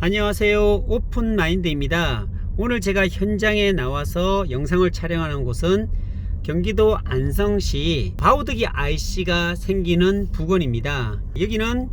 안녕하세요, 오픈마인드입니다. 오늘 제가 현장에 나와서 영상을 촬영하는 곳은 경기도 안성시 바우드기 IC가 생기는 부근입니다. 여기는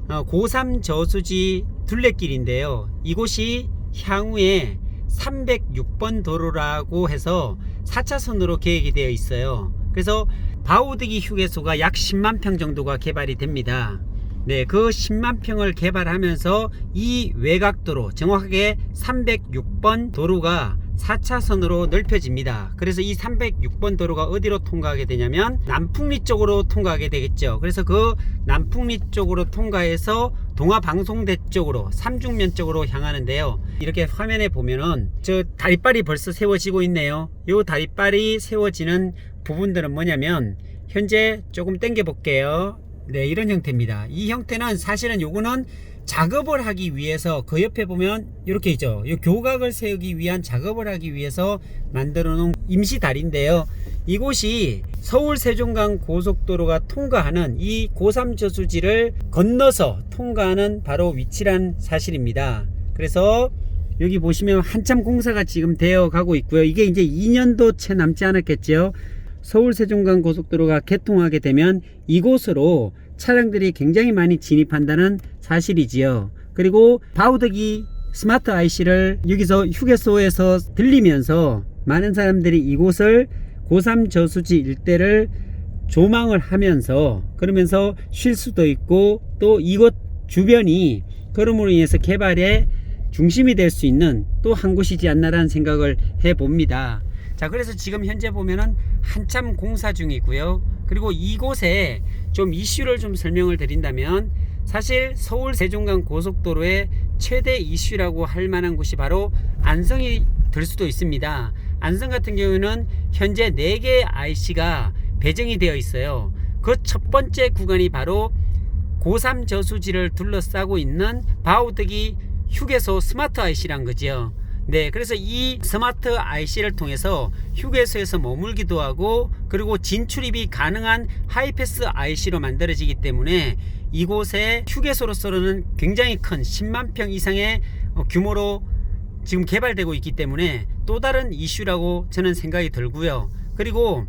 고3 저수지 둘레길인데요, 이곳이 향후에 306번 도로라고 해서 4차선으로 계획이 되어 있어요. 그래서 바우드기 휴게소가 약 10만 평 정도가 개발이 됩니다. 네, 그 10만 평을 개발하면서 이 외곽도로, 정확하게 306번 도로가 4차선으로 넓혀집니다. 그래서 이 306번 도로가 어디로 통과하게 되냐면 남풍리 쪽으로 통과하게 되겠죠. 그래서 그 남풍리 쪽으로 통과해서 동아방송대 쪽으로, 삼중면 쪽으로 향하는데요, 이렇게 화면에 보면은 저 다리빨이 벌써 세워지고 있네요. 이 다리빨이 세워지는 부분들은 뭐냐면, 현재 조금 당겨 볼게요. 네, 이런 형태입니다. 이 형태는 사실은 요거는 작업을 하기 위해서, 그 옆에 보면 이렇게 있죠, 이 교각을 세우기 위한 작업을 하기 위해서 만들어 놓은 임시 다리인데요, 이곳이 서울 세종간 고속도로가 통과하는 이 고3 저수지를 건너서 통과하는 바로 위치란 사실입니다. 그래서 여기 보시면 한참 공사가 지금 되어 가고 있고요. 이게 이제 2년도 채 남지 않았겠죠. 서울 세종간 고속도로가 개통하게 되면 이곳으로 차량들이 굉장히 많이 진입한다는 사실이지요. 그리고 바우드기 스마트 IC를 여기서 휴게소에서 들리면서 많은 사람들이 이곳을, 고3 저수지 일대를 조망을 하면서, 그러면서 쉴 수도 있고, 또 이곳 주변이 그럼으로 인해서 개발의 중심이 될 수 있는 또 한 곳이지 않나라는 생각을 해봅니다. 자, 그래서 지금 현재 보면은 한참 공사 중이고요. 그리고 이곳에 좀 이슈를 좀 설명을 드린다면, 사실 서울 세종간 고속도로의 최대 이슈라고 할 만한 곳이 바로 안성이 될 수도 있습니다. 안성 같은 경우는 현재 4개의 IC가 배정이 되어 있어요. 그 첫 번째 구간이 바로 고3 저수지를 둘러싸고 있는 바우드기 휴게소 스마트 IC란 거죠. 네, 그래서 이 스마트 IC를 통해서 휴게소에서 머물기도 하고, 그리고 진출입이 가능한 하이패스 IC로 만들어지기 때문에 이곳에 휴게소로서는 굉장히 큰 10만 평 이상의 규모로 지금 개발되고 있기 때문에 또 다른 이슈라고 저는 생각이 들고요. 그리고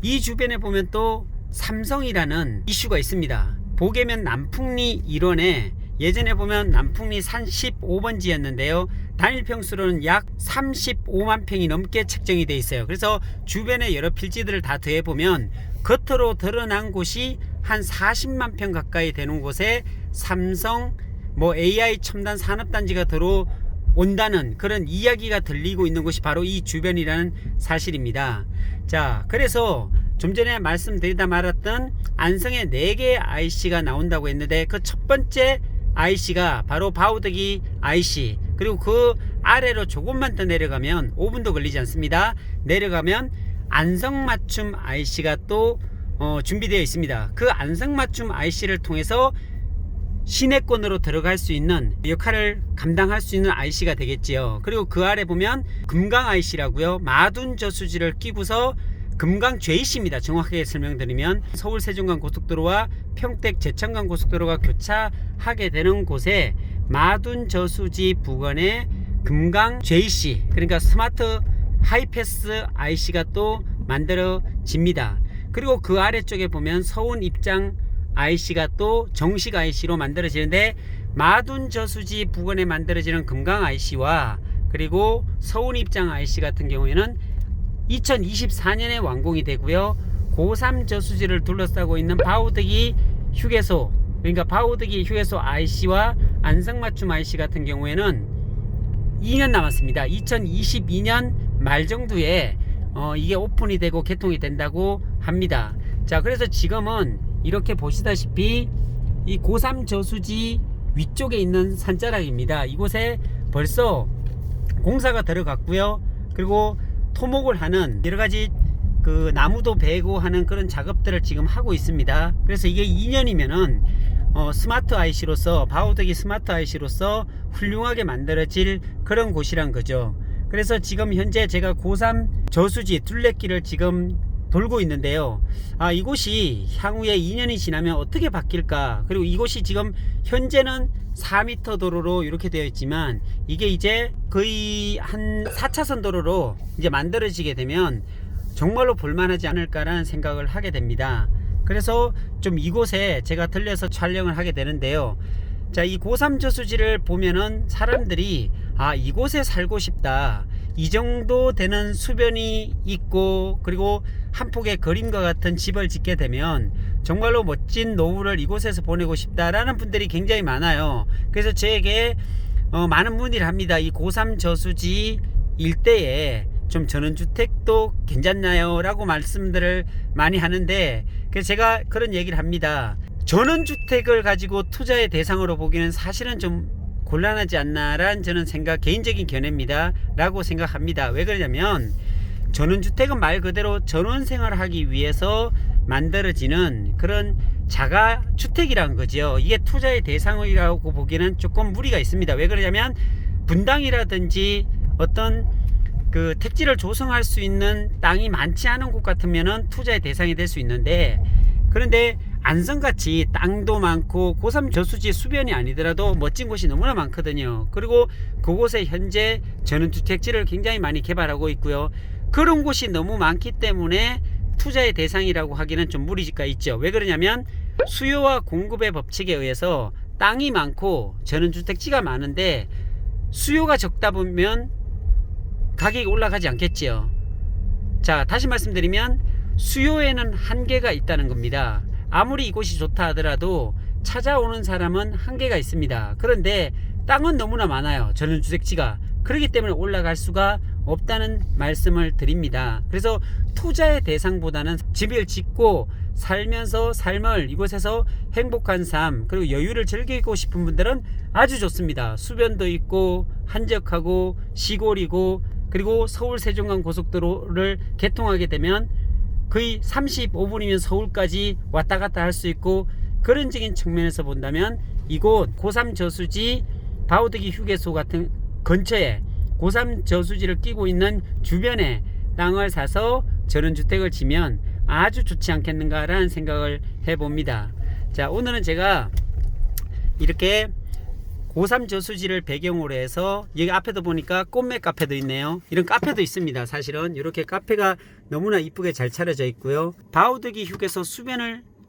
이 주변에 보면 또 삼성이라는 이슈가 있습니다. 보게면 남풍리 일원에 예전에 보면 남풍리 35번지였는데요 단일평수로는 약 35만 평이 넘게 책정이 되어 있어요. 그래서 주변의 여러 필지들을 다 더해보면 겉으로 드러난 곳이 한 40만 평 가까이 되는 곳에 삼성 AI 첨단 산업단지가 들어온다는 그런 이야기가 들리고 있는 곳이 바로 이 주변이라는 사실입니다. 자, 그래서 좀 전에 말씀드리다 말았던 안성에 4개의 IC가 나온다고 했는데, 그 첫 번째 IC가 바로 바우드기 IC, 그리고 그 아래로 조금만 더 내려가면 5분도 걸리지 않습니다. 내려가면 안성맞춤 IC가 또 준비되어 있습니다. 그 안성맞춤 IC를 통해서 시내권으로 들어갈 수 있는 역할을 감당할 수 있는 IC가 되겠지요. 그리고 그 아래 보면 금강 IC라고요, 마둔 저수지를 끼고서 금강 JC입니다. 정확하게 설명드리면 서울 세종간 고속도로와 평택 제천간 고속도로가 교차하게 되는 곳에 마둔 저수지 부근에 금강 JC, 그러니까 스마트 하이패스 IC가 또 만들어집니다. 그리고 그 아래쪽에 보면 서운 입장 IC가 또 정식 IC로 만들어지는데, 마둔 저수지 부근에 만들어지는 금강 IC와 그리고 서운 입장 IC 같은 경우에는 2024년에 완공이 되고요, 고3 저수지를 둘러싸고 있는 바우드기 휴게소, 그러니까 바우드기 휴게소 IC와 안성맞춤 IC 같은 경우에는 2년 남았습니다. 2022년 말 정도에 이게 오픈이 되고 개통이 된다고 합니다. 자, 그래서 지금은 이렇게 보시다시피 이 고3 저수지 위쪽에 있는 산자락입니다. 이곳에 벌써 공사가 들어갔고요, 그리고 토목을 하는 여러가지 그 나무도 베고 하는 그런 작업들을 지금 하고 있습니다. 그래서 이게 2년이면은 스마트 IC로서, 바우드기 스마트 IC로서 훌륭하게 만들어질 그런 곳이란 거죠. 그래서 지금 현재 제가 고3 저수지 둘레길을 지금 돌고 있는데요. 이곳이 향후에 2년이 지나면 어떻게 바뀔까? 그리고 이곳이 지금 현재는 4m 도로로 이렇게 되어 있지만 이게 이제 거의 한 4차선 도로로 이제 만들어지게 되면 정말로 볼만하지 않을까라는 생각을 하게 됩니다. 그래서 좀 이곳에 제가 들려서 촬영을 하게 되는데요. 자, 이 고3 저수지를 보면은 사람들이 이곳에 살고 싶다, 이 정도 되는 수변이 있고 그리고 한 폭의 그림과 같은 집을 짓게 되면 정말로 멋진 노후를 이곳에서 보내고 싶다라는 분들이 굉장히 많아요. 그래서 저에게 많은 문의를 합니다. 이 고3 저수지 일대에 좀 전원주택도 괜찮나요? 라고 말씀들을 많이 하는데, 그래서 제가 그런 얘기를 합니다. 전원주택을 가지고 투자의 대상으로 보기는 사실은 좀 곤란하지 않나라는 저는 개인적인 견해입니다 라고 생각합니다. 왜 그러냐면 전원주택은 말 그대로 전원생활을 하기 위해서 만들어지는 그런 자가주택이라는 거죠. 이게 투자의 대상이라고 보기에는 조금 무리가 있습니다. 왜 그러냐면 분당이라든지 어떤 그 택지를 조성할 수 있는 땅이 많지 않은 곳 같으면은 투자의 대상이 될 수 있는데, 그런데 안성같이 땅도 많고 고3 저수지 수변이 아니더라도 멋진 곳이 너무나 많거든요. 그리고 그곳에 현재 전원주택지를 굉장히 많이 개발하고 있고요. 그런 곳이 너무 많기 때문에 투자의 대상이라고 하기는 좀 무리가 있죠. 왜 그러냐면 수요와 공급의 법칙에 의해서 땅이 많고 전원주택지가 많은데 수요가 적다 보면 가격이 올라가지 않겠지요. 자, 다시 말씀드리면 수요에는 한계가 있다는 겁니다. 아무리 이곳이 좋다 하더라도 찾아오는 사람은 한계가 있습니다. 그런데 땅은 너무나 많아요. 전원주택지가. 그렇기 때문에 올라갈 수가 없다는 말씀을 드립니다. 그래서 투자의 대상보다는 집을 짓고 살면서 삶을 이곳에서 행복한 삶 그리고 여유를 즐기고 싶은 분들은 아주 좋습니다. 수변도 있고 한적하고 시골이고 그리고 서울 세종간 고속도로를 개통하게 되면 거의 35분이면 서울까지 왔다 갔다 할 수 있고, 그런적인 측면에서 본다면 이곳 고3 저수지 바우드기 휴게소 같은 근처에 고3 저수지를 끼고 있는 주변에 땅을 사서 전원주택을 지면 아주 좋지 않겠는가 라는 생각을 해봅니다. 자, 오늘은 제가 이렇게 고3 저수지를 배경으로 해서 여기 앞에도 보니까 꽃매 카페도 있네요. 이런 카페도 있습니다. 사실은 이렇게 카페가 너무나 이쁘게 잘 차려져 있고요. 바우드기 휴게소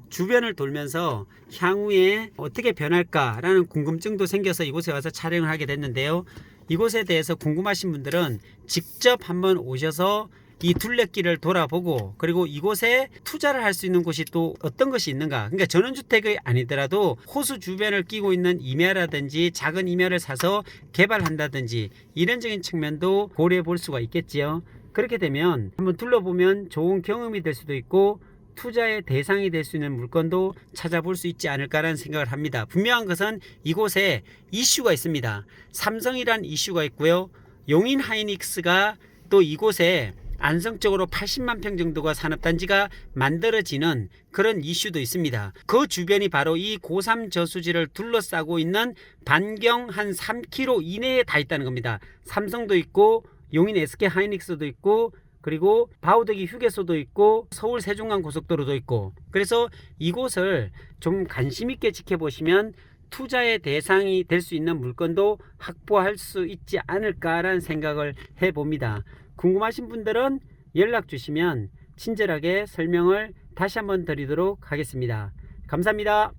주변을 돌면서 향후에 어떻게 변할까 라는 궁금증도 생겨서 이곳에 와서 촬영을 하게 됐는데요. 이곳에 대해서 궁금하신 분들은 직접 한번 오셔서 이 둘레길을 돌아보고 그리고 이곳에 투자를 할 수 있는 곳이 또 어떤 것이 있는가, 그러니까 전원주택이 아니더라도 호수 주변을 끼고 있는 임야라든지 작은 임야를 사서 개발한다든지 이런적인 측면도 고려해 볼 수가 있겠지요. 그렇게 되면 한번 둘러보면 좋은 경험이 될 수도 있고 투자의 대상이 될 수 있는 물건도 찾아볼 수 있지 않을까라는 생각을 합니다. 분명한 것은 이곳에 이슈가 있습니다. 삼성이란 이슈가 있고요. 용인 하이닉스가 또 이곳에 안성적으로 80만 평 정도가 산업단지가 만들어지는 그런 이슈도 있습니다. 그 주변이 바로 이 고3 저수지를 둘러싸고 있는 반경 한 3km 이내에 다 있다는 겁니다. 삼성도 있고 용인 SK 하이닉스도 있고 그리고 바우드기 휴게소도 있고 서울 세종간 고속도로도 있고, 그래서 이곳을 좀 관심 있게 지켜보시면 투자의 대상이 될 수 있는 물건도 확보할 수 있지 않을까라는 생각을 해봅니다. 궁금하신 분들은 연락 주시면 친절하게 설명을 다시 한번 드리도록 하겠습니다. 감사합니다.